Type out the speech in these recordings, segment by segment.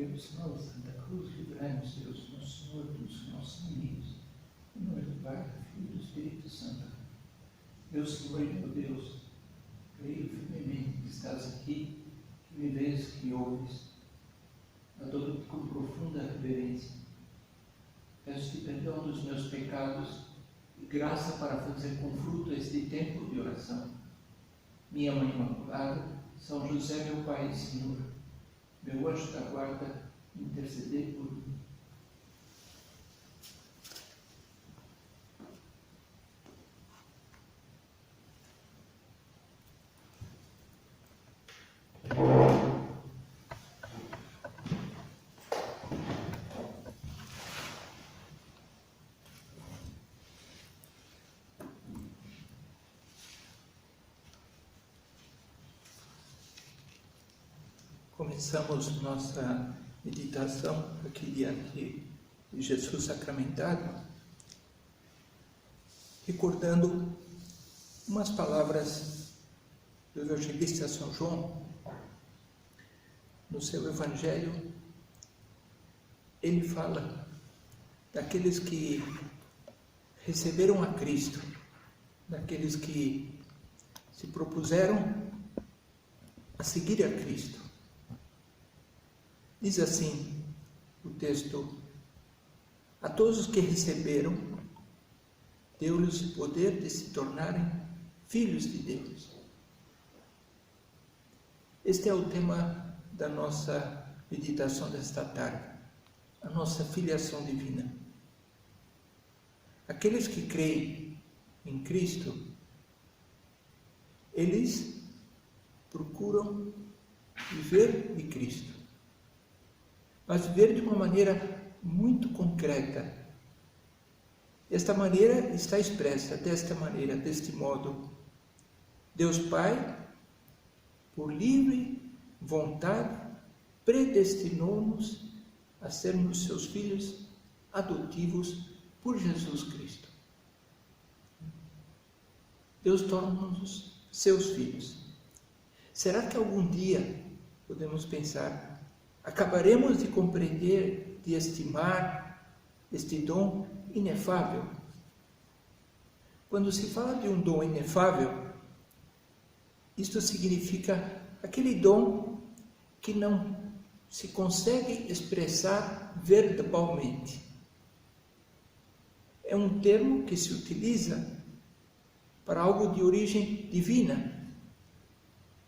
Pelo sinal da Santa Cruz, livrai-nos, Deus, nosso Senhor, dos nossos inimigos. Em nome do Pai, do Filho e do Espírito Santo. Meu Senhor e meu Deus, creio firmemente que estás aqui, que me vês, que me ouves. Adoro-te com profunda reverência. Peço-te perdão dos meus pecados e graça para fazer com fruto este tempo de oração. Minha Mãe Imaculada, São José, meu Pai e Senhor, meu anjo da guarda, intercedei por mim. Começamos nossa meditação aqui diante de Jesus sacramentado, recordando umas palavras do evangelista São João. No seu evangelho, ele fala daqueles que receberam a Cristo, daqueles que se propuseram a seguir a Cristo. Diz assim o texto: a todos os que receberam, deu-lhes o poder de se tornarem filhos de Deus. Este é o tema da nossa meditação desta tarde, a nossa filiação divina. Aqueles que creem em Cristo, eles procuram viver de Cristo, mas viver de uma maneira muito concreta. Esta maneira está expressa desta maneira, deste modo. Deus Pai, por livre vontade, predestinou-nos a sermos seus filhos adotivos por Jesus Cristo. Deus torna-nos seus filhos. Será que algum dia podemos pensar, acabaremos de compreender, de estimar este dom inefável? Quando se fala de um dom inefável, isto significa aquele dom que não se consegue expressar verbalmente. É um termo que se utiliza para algo de origem divina,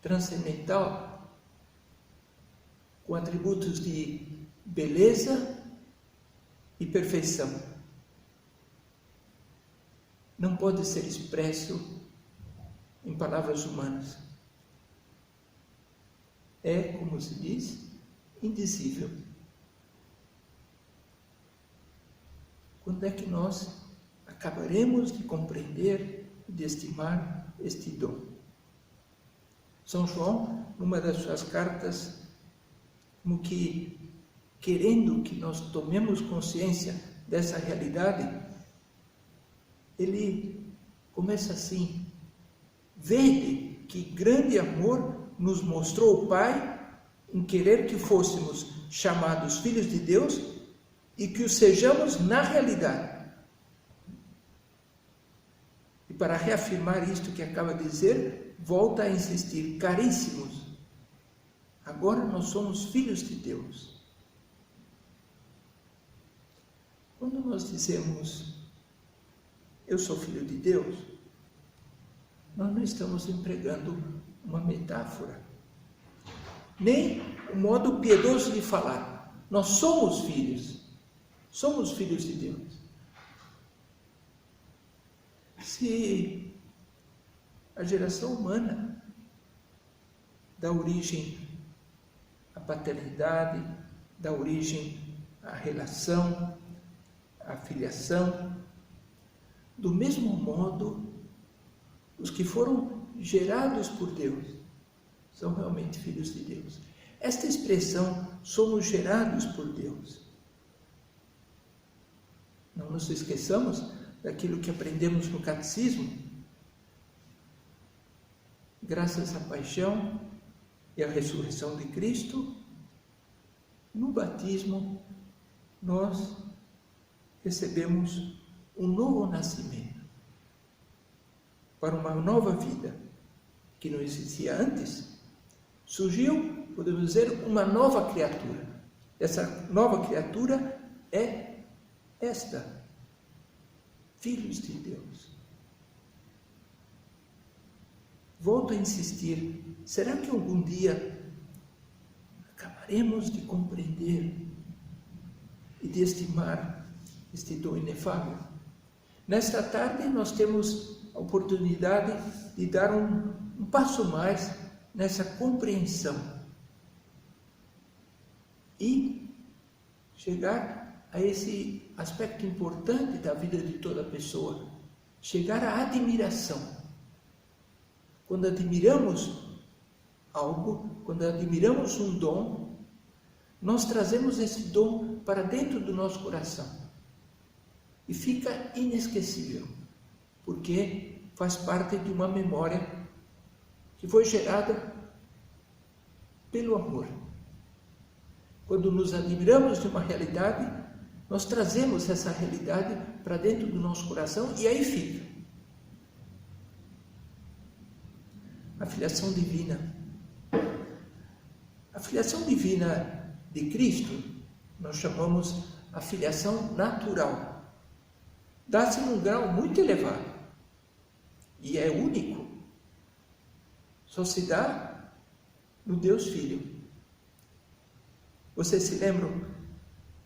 transcendental, com atributos de beleza e perfeição. Não pode ser expresso em palavras humanas. É, como se diz, indizível. Quando é que nós acabaremos de compreender e de estimar este dom? São João, numa das suas cartas, como que querendo que nós tomemos consciência dessa realidade, ele começa assim: vede que grande amor nos mostrou o Pai em querer que fôssemos chamados filhos de Deus e que o sejamos na realidade. E para reafirmar isto que acaba de dizer, volta a insistir: caríssimos, agora nós somos filhos de Deus. Quando nós dizemos eu sou filho de Deus, nós não estamos empregando uma metáfora, nem um modo piedoso de falar. Nós somos filhos de Deus. Se a geração humana dá origem à paternidade, dá origem à relação, à filiação, do mesmo modo, os que foram gerados por Deus são realmente filhos de Deus. Esta expressão, somos gerados por Deus, não nos esqueçamos daquilo que aprendemos no catecismo. Graças à paixão e à ressurreição de Cristo, No batismo, nós recebemos um novo nascimento para uma nova vida que não existia antes. Surgiu, podemos dizer, uma nova criatura. Essa nova criatura é esta, filhos de Deus. Volto a insistir, será que algum dia acabaremos de compreender e de estimar este dom inefável? Nesta tarde nós temos a oportunidade de dar um passo mais nessa compreensão e chegar a esse aspecto importante da vida de toda pessoa, chegar à admiração. Quando admiramos algo, quando admiramos um dom, nós trazemos esse dom para dentro do nosso coração e fica inesquecível, porque faz parte de uma memória que foi gerada pelo amor. Quando nos admiramos de uma realidade, nós trazemos essa realidade para dentro do nosso coração e aí fica. A filiação divina. A filiação divina de Cristo, nós chamamos a filiação natural. Dá-se num grau muito elevado e é único. Só se dá no Deus Filho. Vocês se lembram?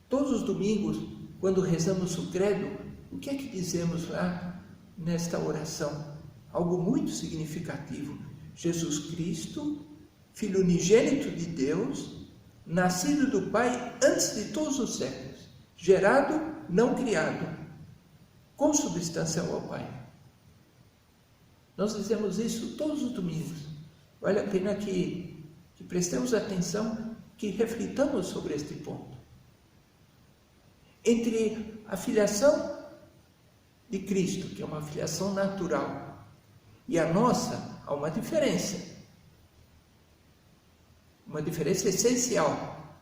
Todos os domingos, quando rezamos o credo, o que é que dizemos lá nesta oração? Algo muito significativo. Jesus Cristo, Filho unigênito de Deus, nascido do Pai antes de todos os séculos, gerado, não criado, consubstancial ao Pai. Nós dizemos isso todos os domingos. Vale a pena que prestemos atenção, que reflitamos sobre este ponto. Entre a filiação de Cristo, que é uma filiação natural, e a nossa, há uma diferença essencial.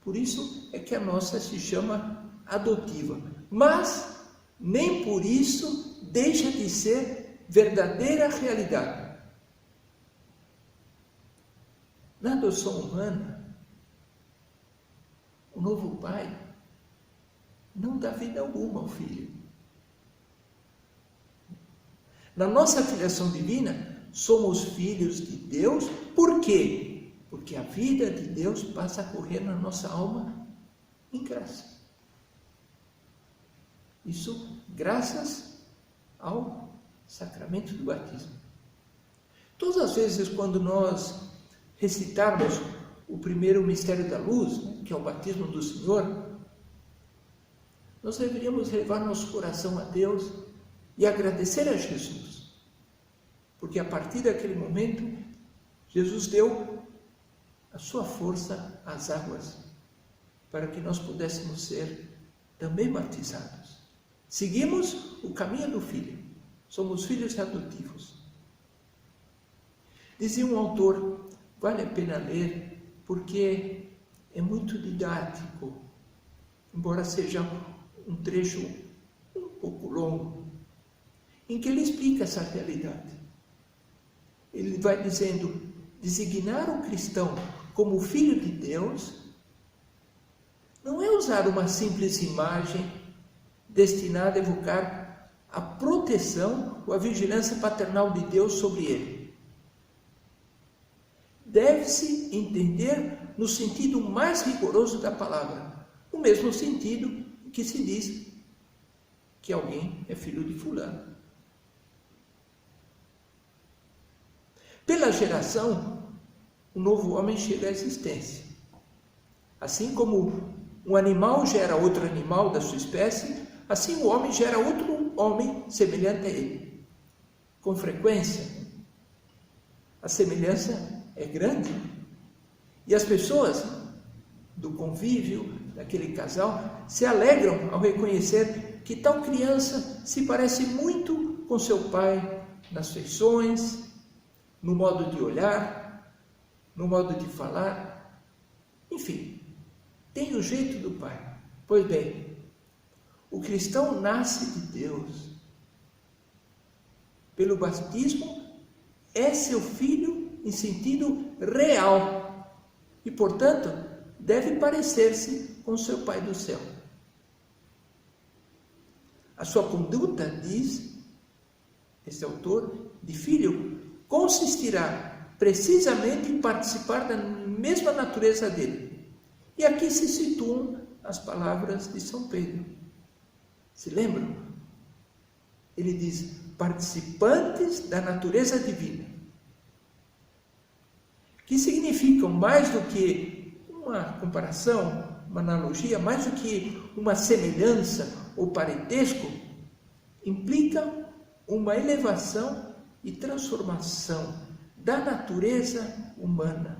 Por isso é que a nossa se chama adotiva, mas nem por isso deixa de ser verdadeira realidade. Na adoção humana, o novo pai não dá vida alguma ao filho. Na nossa filiação divina, somos filhos de Deus. Por quê? Porque a vida de Deus passa a correr na nossa alma em graça. Isso graças ao sacramento do batismo. Todas as vezes quando nós recitarmos o primeiro mistério da luz, que é o batismo do Senhor, nós deveríamos levar nosso coração a Deus e agradecer a Jesus, porque a partir daquele momento, Jesus deu a sua força às águas, para que nós pudéssemos ser também batizados. Seguimos o caminho do Filho, somos filhos adotivos. Dizia um autor, vale a pena ler, porque é muito didático, embora seja um trecho um pouco longo, em que ele explica essa realidade. Ele vai dizendo, designar o cristão como filho de Deus não é usar uma simples imagem destinada a evocar a proteção ou a vigilância paternal de Deus sobre ele. Deve-se entender no sentido mais rigoroso da palavra, o mesmo sentido que se diz que alguém é filho de fulano. Pela geração, o novo homem chega à existência. Assim como um animal gera outro animal da sua espécie, assim o homem gera outro homem semelhante a ele. Com frequência, a semelhança é grande. E as pessoas do convívio, daquele casal, se alegram ao reconhecer que tal criança se parece muito com seu pai nas feições, no modo de olhar, no modo de falar, Enfim, tem o jeito do Pai. Pois bem, o cristão nasce de Deus. Pelo batismo, é seu filho em sentido real. E, portanto, deve parecer-se com seu Pai do céu. A sua conduta, diz este autor, de filho, consistirá precisamente em participar da mesma natureza dele. E aqui se situam as palavras de São Pedro. Se lembram? Ele diz, participantes da natureza divina. Que significam mais do que uma comparação, uma analogia, mais do que uma semelhança ou parentesco, implica uma elevação e transformação da natureza humana.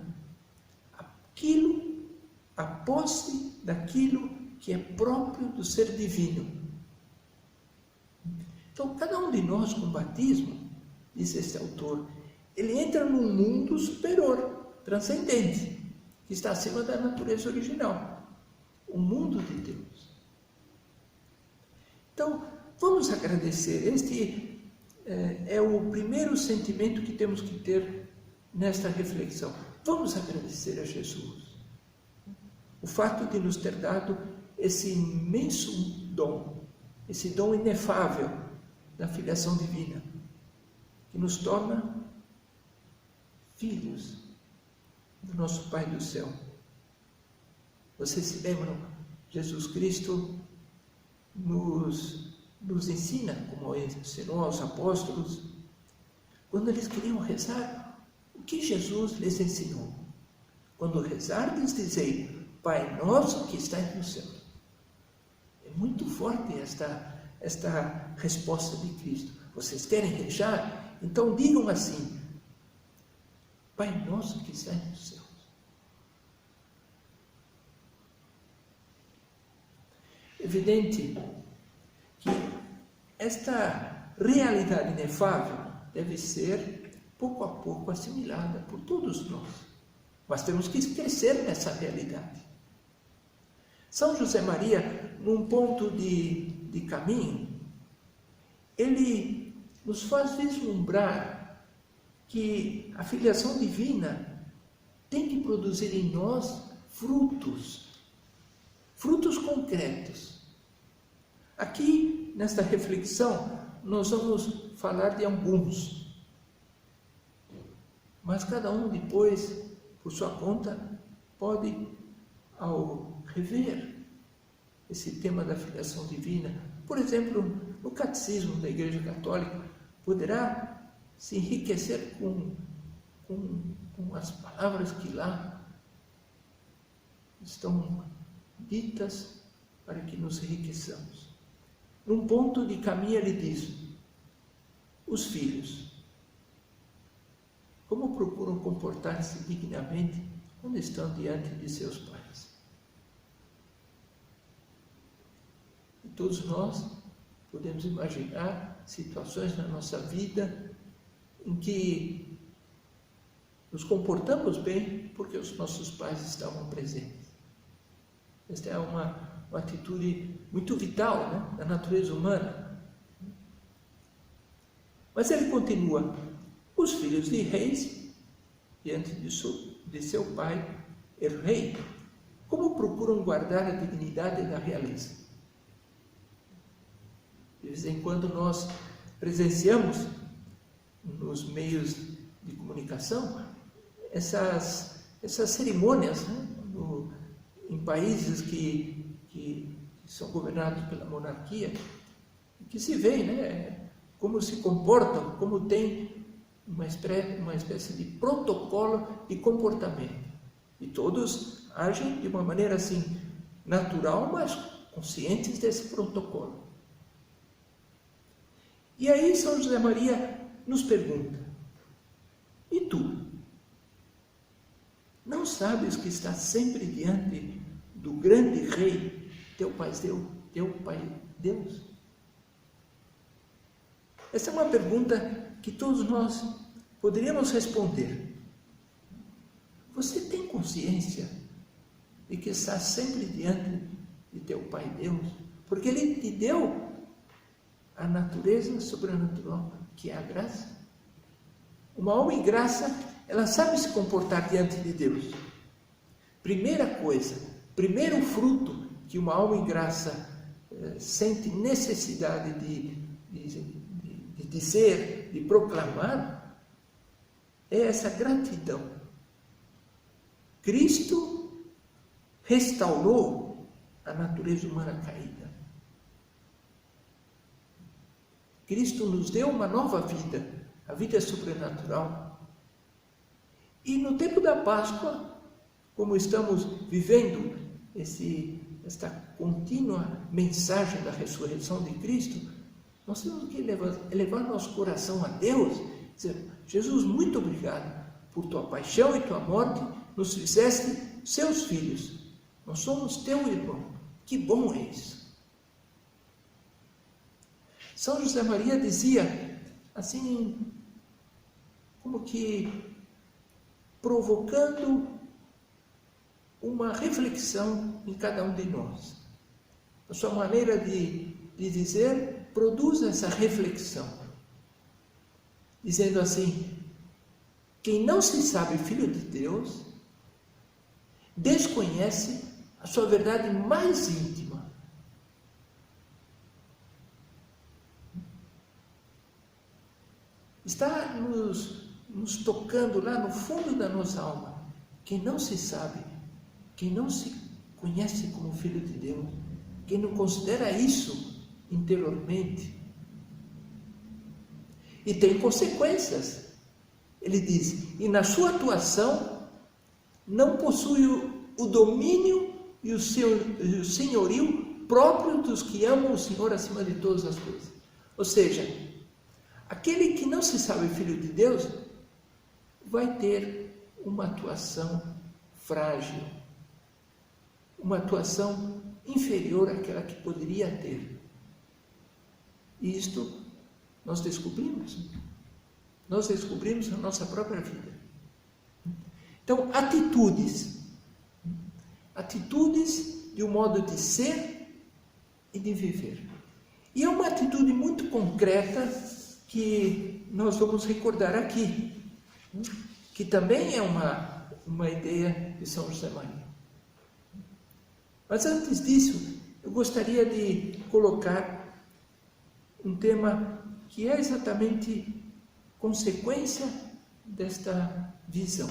A posse daquilo que é próprio do ser divino. Então, cada um de nós com o batismo, diz este autor, ele entra num mundo superior, transcendente, que está acima da natureza original, o mundo de Deus. Então, vamos agradecer. Este é o primeiro sentimento que temos que ter nesta reflexão. Vamos agradecer a Jesus. O fato de nos ter dado esse imenso dom, esse dom inefável da filiação divina, que nos torna filhos do nosso Pai do céu. Vocês se lembram? Jesus Cristo nos ensina, como ensinou aos apóstolos, quando eles queriam rezar, o que Jesus lhes ensinou? Quando rezardes, dizei, Pai nosso que estás no céu. É muito forte esta resposta de Cristo. Vocês querem rezar? Então digam assim, Pai nosso que estás no céu. Evidente que esta realidade inefável deve ser pouco a pouco assimilada por todos nós. Mas temos que crescer nessa realidade. São José Maria, num ponto de caminho, ele nos faz vislumbrar que a filiação divina tem que produzir em nós frutos concretos. Aqui, nesta reflexão, nós vamos falar de alguns, mas cada um depois, por sua conta, pode, ao rever esse tema da filiação divina, por exemplo, no Catecismo da Igreja Católica, poderá se enriquecer com as palavras que lá estão ditas para que nos enriqueçamos. Num ponto de caminho ele diz, os filhos, como procuram comportar-se dignamente quando estão diante de seus pais? E todos nós podemos imaginar situações na nossa vida em que nos comportamos bem porque os nossos pais estavam presentes. Esta é uma atitude muito vital, né, da natureza humana. Mas ele continua, os filhos de reis, diante de seu pai, o rei, como procuram guardar a dignidade da realeza? De vez em quando nós presenciamos nos meios de comunicação essas cerimônias, né, em países que são governados pela monarquia, que se vê, né, como se comportam, como tem uma espécie de protocolo de comportamento. E todos agem de uma maneira assim, natural, mas conscientes desse protocolo. E aí São José Maria nos pergunta, e tu? Não sabes que estás sempre diante do grande rei, teu pai Deus? Essa é uma pergunta que todos nós poderíamos responder. Você tem consciência e que está sempre diante de teu Pai Deus, porque Ele te deu a natureza sobrenatural, que é a graça. Uma alma em graça, ela sabe se comportar diante de Deus. Primeira coisa, primeiro fruto que uma alma em graça sente necessidade de dizer, de proclamar, é essa gratidão. Cristo restaurou a natureza humana caída. Cristo nos deu uma nova vida, a vida sobrenatural. E no tempo da Páscoa, como estamos vivendo esta contínua mensagem da ressurreição de Cristo, nós temos que elevar nosso coração a Deus, dizer: Jesus, muito obrigado por tua paixão e tua morte, nos fizeste seus filhos, nós somos teu irmão, que bom é isso. São José Maria dizia, assim, como que provocando uma reflexão em cada um de nós. A sua maneira de dizer produz essa reflexão, dizendo assim: quem não se sabe filho de Deus, desconhece a sua verdade mais íntima. Está nos tocando lá no fundo da nossa alma. Quem não se sabe, quem não se conhece como filho de Deus, quem não considera isso interiormente, e tem consequências. Ele diz: e na sua atuação não possui o domínio e o senhorio próprio dos que amam o Senhor acima de todas as coisas. Ou seja, aquele que não se sabe filho de Deus vai ter uma atuação frágil, uma atuação inferior àquela que poderia ter. E isto nós descobrimos na nossa própria vida. Então, atitudes de um modo de ser e de viver. E é uma atitude muito concreta que nós vamos recordar aqui, que também é uma ideia de São José Maria. Mas antes disso, eu gostaria de colocar um tema que é exatamente consequência desta visão,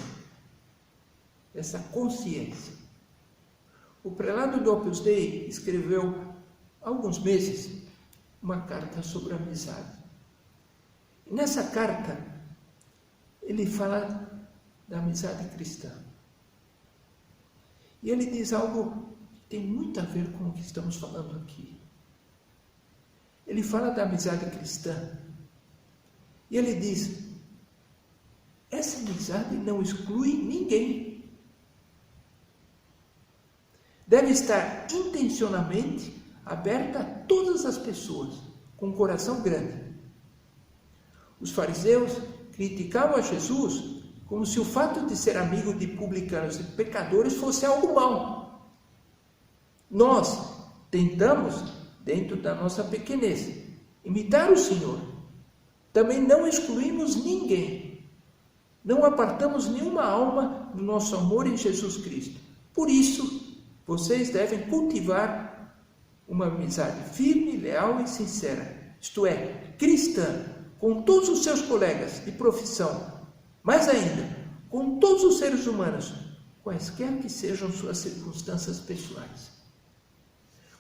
dessa consciência. O prelado do Opus Dei escreveu há alguns meses uma carta sobre a amizade. E nessa carta, ele fala da amizade cristã. E ele diz algo que tem muito a ver com o que estamos falando aqui. Ele fala da amizade cristã. E ele diz: essa amizade não exclui ninguém. Deve estar intencionalmente aberta a todas as pessoas, com um coração grande. Os fariseus criticavam a Jesus como se o fato de ser amigo de publicanos e pecadores fosse algo mau. Nós tentamos, dentro da nossa pequenez, imitar o Senhor. Também não excluímos ninguém. Não apartamos nenhuma alma do nosso amor em Jesus Cristo. Por isso, vocês devem cultivar uma amizade firme, leal e sincera, isto é, cristã, com todos os seus colegas de profissão, mais ainda, com todos os seres humanos, quaisquer que sejam suas circunstâncias pessoais.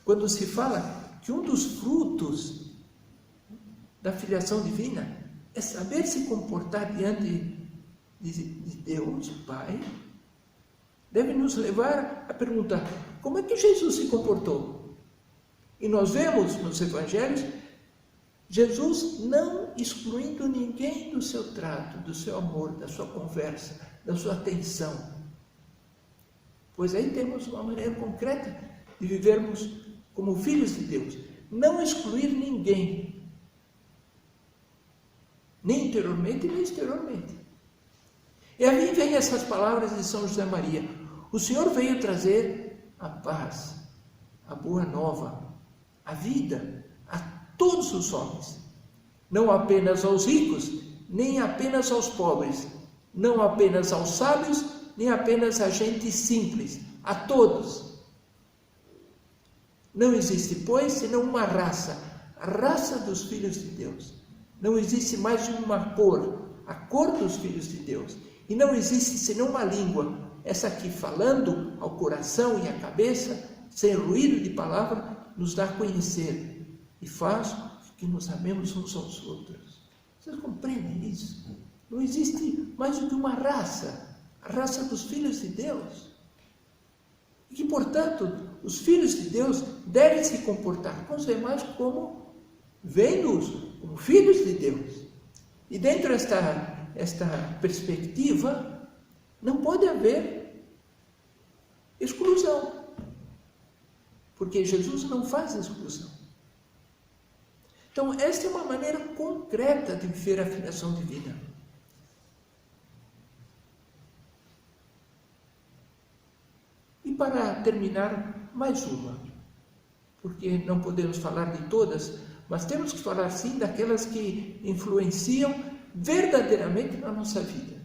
Quando se fala que um dos frutos da filiação divina é saber se comportar diante de Deus, Pai, deve nos levar a perguntar: como é que Jesus se comportou? E nós vemos nos evangelhos Jesus não excluindo ninguém do seu trato, do seu amor, da sua conversa, da sua atenção. Pois aí temos uma maneira concreta de vivermos como filhos de Deus. Não excluir ninguém, nem interiormente nem exteriormente. E aí vem essas palavras de São José Maria: o Senhor veio trazer a paz, a boa nova, a vida a todos os homens, não apenas aos ricos, nem apenas aos pobres, não apenas aos sábios, nem apenas a gente simples, a todos. Não existe, pois, senão uma raça, a raça dos filhos de Deus. Não existe mais uma cor, a cor dos filhos de Deus. E não existe senão uma língua, essa aqui falando ao coração e à cabeça, sem ruído de palavra, nos dá a conhecer e faz que nos amemos uns aos outros. Vocês compreendem isso? Não existe mais do que uma raça, a raça dos filhos de Deus. E que, portanto, os filhos de Deus devem se comportar com os demais como vendo-os como filhos de Deus. E dentro desta perspectiva, não pode haver exclusão, porque Jesus não faz exclusão. Então, esta é uma maneira concreta de viver a filiação divina. E para terminar, mais uma, porque não podemos falar de todas, mas temos que falar sim daquelas que influenciam verdadeiramente na nossa vida.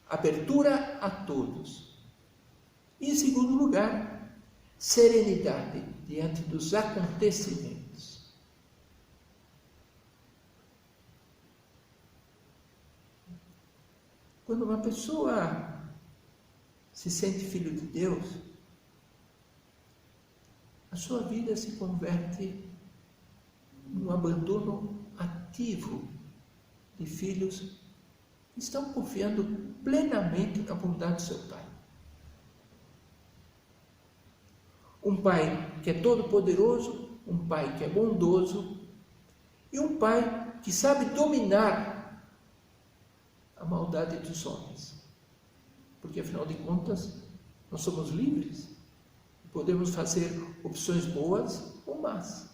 Abertura a todos. E em segundo lugar, serenidade diante dos acontecimentos. Quando uma pessoa se sente filho de Deus, a sua vida se converte num abandono ativo de filhos que estão confiando plenamente na bondade do seu pai. Um pai que é todo-poderoso, um pai que é bondoso e um pai que sabe dominar a maldade dos homens. Porque, afinal de contas, nós somos livres. Podemos fazer opções boas ou más.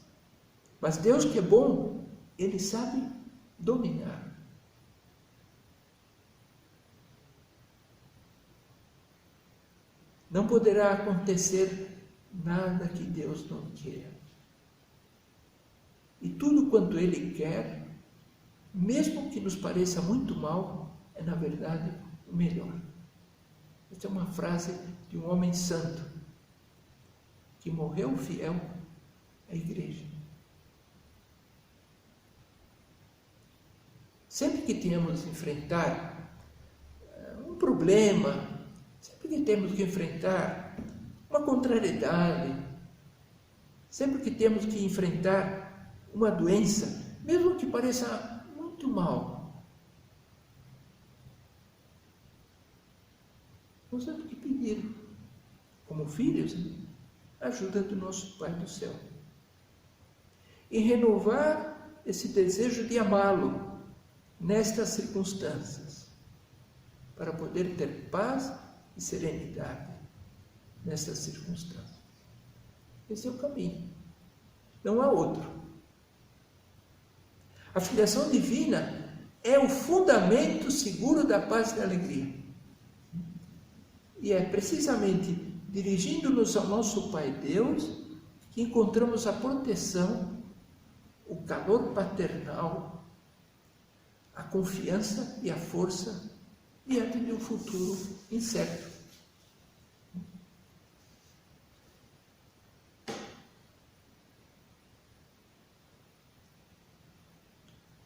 Mas Deus, que é bom, Ele sabe dominar. Não poderá acontecer nada que Deus não queira. E tudo quanto Ele quer, mesmo que nos pareça muito mal, é na verdade o melhor. Esta é uma frase de um homem santo, que morreu fiel à igreja. Sempre que temos que enfrentar um problema, sempre que temos que enfrentar uma contrariedade, sempre que temos que enfrentar uma doença, mesmo que pareça muito mal, nós temos que pedir, como filhos, a ajuda do nosso Pai do céu. E renovar esse desejo de amá-lo nestas circunstâncias, para poder ter paz e serenidade nestas circunstâncias. Esse é o caminho, não há outro. A filiação divina é o fundamento seguro da paz e da alegria. E é precisamente dirigindo-nos ao nosso Pai Deus que encontramos a proteção, o calor paternal, a confiança e a força diante de um futuro incerto.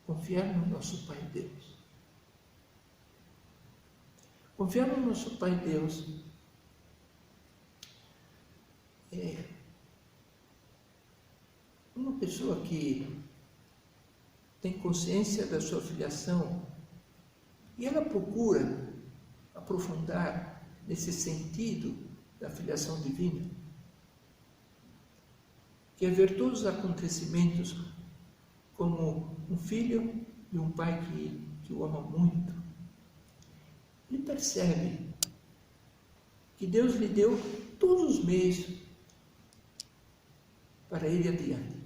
Confiar no nosso Pai Deus. Confiar no nosso Pai Deus é uma pessoa que tem consciência da sua filiação e ela procura aprofundar nesse sentido da filiação divina, que é ver todos os acontecimentos como um filho de um pai que o ama muito. Ele percebe que Deus lhe deu todos os meios para ir adiante.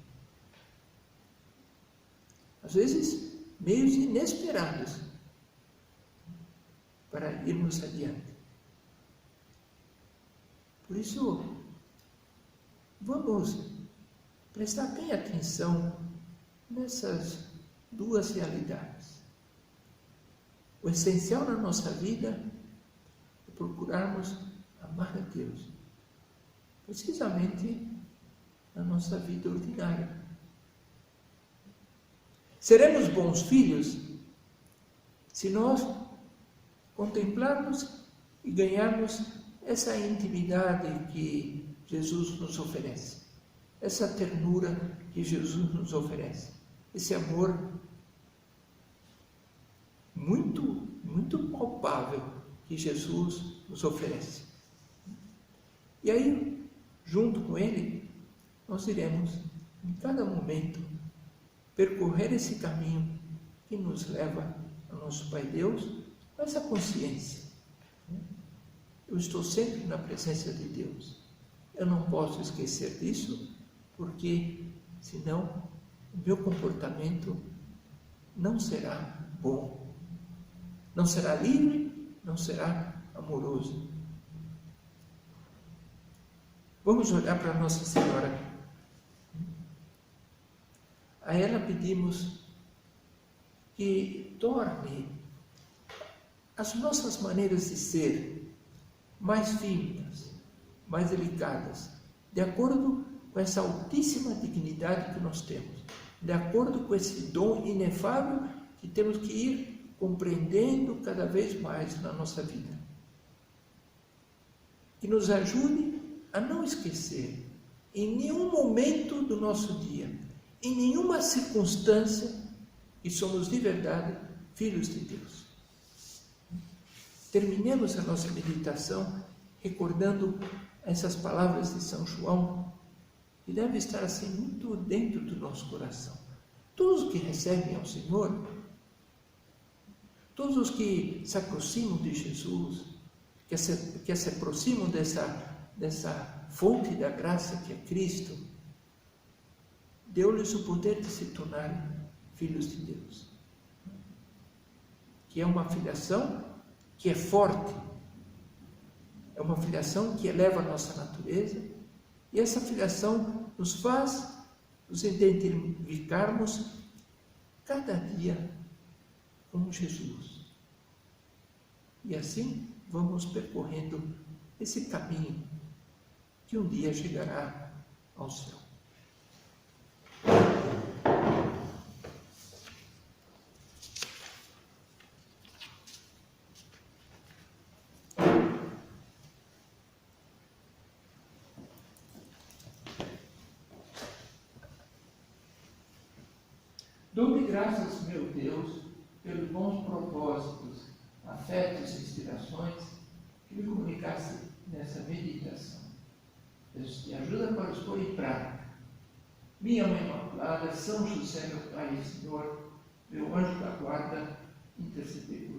Às vezes, meios inesperados para irmos adiante. Por isso, vamos prestar bem atenção nessas duas realidades. O essencial na nossa vida é procurarmos amar a Deus, precisamente na nossa vida ordinária. Seremos bons filhos se nós contemplarmos e ganharmos essa intimidade que Jesus nos oferece, essa ternura que Jesus nos oferece, esse amor muito palpável que Jesus nos oferece. E aí, junto com Ele, nós iremos, em cada momento, percorrer esse caminho que nos leva ao nosso Pai Deus, com essa consciência. Eu estou sempre na presença de Deus. Eu não posso esquecer disso, porque senão o meu comportamento não será bom, não será livre, não será amoroso. Vamos olhar para Nossa Senhora. A ela pedimos que torne as nossas maneiras de ser mais finas, mais delicadas, de acordo com essa altíssima dignidade que nós temos, de acordo com esse dom inefável que temos que ir compreendendo cada vez mais na nossa vida. Que nos ajude a não esquecer, em nenhum momento do nosso dia, em nenhuma circunstância, que somos de verdade filhos de Deus. Terminemos a nossa meditação recordando essas palavras de São João, que devem estar assim muito dentro do nosso coração. Todos os que recebem ao Senhor, todos os que se aproximam de Jesus, que se aproximam dessa fonte da graça que é Cristo, deu-lhes o poder de se tornarem filhos de Deus. Que é uma filiação que é forte, é uma filiação que eleva a nossa natureza, e essa filiação nos faz nos identificarmos cada dia com Jesus. E assim vamos percorrendo esse caminho que um dia chegará ao céu. Dou-te graças, meu Deus, pelos bons propósitos, afetos e inspirações que me comunicaste nessa meditação. Deus te ajuda para os pôr em prática. Minha Mãe Imaculada, São José, meu Pai e Senhor, meu anjo da guarda, intercedei por